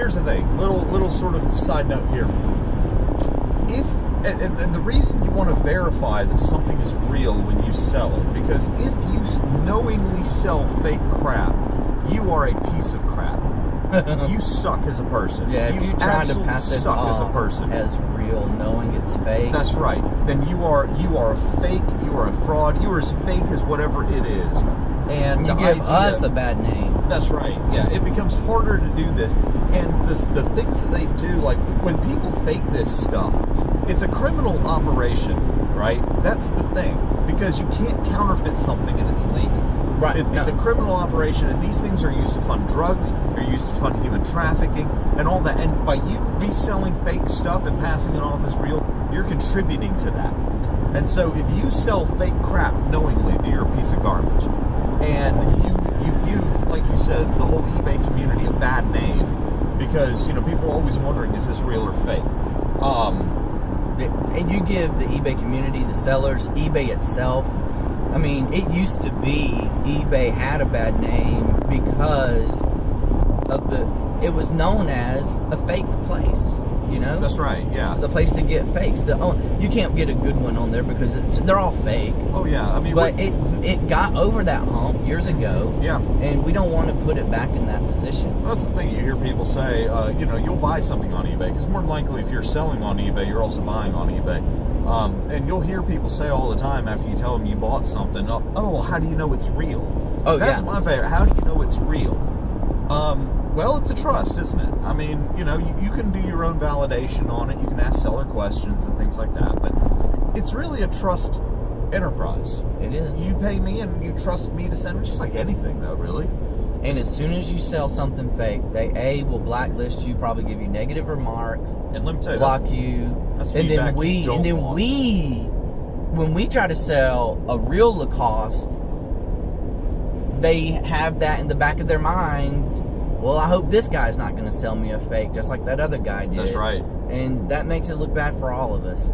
here's the thing. Little sort of side note here. And the reason you want to verify that something is real when you sell it, because if you knowingly sell fake crap, you are a piece of crap. You suck as a person. Yeah, if you're trying to pass it off as a person, as real, knowing it's fake. That's right. Then you are a fake. You are a fraud. You are as fake as whatever it is. And you give us a bad name. That's right. Yeah, it becomes harder to do this. And the things that they do, like when people fake this stuff, it's a criminal operation, right? That's the thing, because you can't counterfeit something and it's legal. Right. It's a criminal operation, and these things are used to fund drugs, they're used to fund human trafficking, and all that. And by you reselling fake stuff and passing it off as real, you're contributing to that. And so if you sell fake crap knowingly, that you're a piece of garbage. And you give, like you said, the whole eBay community a bad name, because, you know, people are always wondering, is this real or fake? And you give the eBay community, the sellers, eBay itself. I mean, it used to be eBay had a bad name because of it was known as a fake place, you know? That's right, yeah. The place to get fakes. You can't get a good one on there because they're all fake. Oh, yeah. I mean, but it got over that hump years ago. Yeah. And we don't want to put it back in that position. Well, that's the thing. You hear people say, you know, you'll buy something on eBay, because more than likely if you're selling on eBay, you're also buying on eBay. And you'll hear people say all the time after you tell them you bought something, oh, well, how do you know it's real? Oh, That's my favorite. How do you know it's real? Well, it's a trust, isn't it? I mean, you know, you can do your own validation on it. You can ask seller questions and things like that. But it's really a trust enterprise. It is. You pay me and you trust me to send it, just like anything, though, really. And as soon as you sell something fake, they will blacklist you, probably give you negative remarks, and let me tell you, block you. That's and then when we try to sell a real Lacoste, they have that in the back of their mind. Well, I hope this guy's not going to sell me a fake, just like that other guy did. That's right. And that makes it look bad for all of us.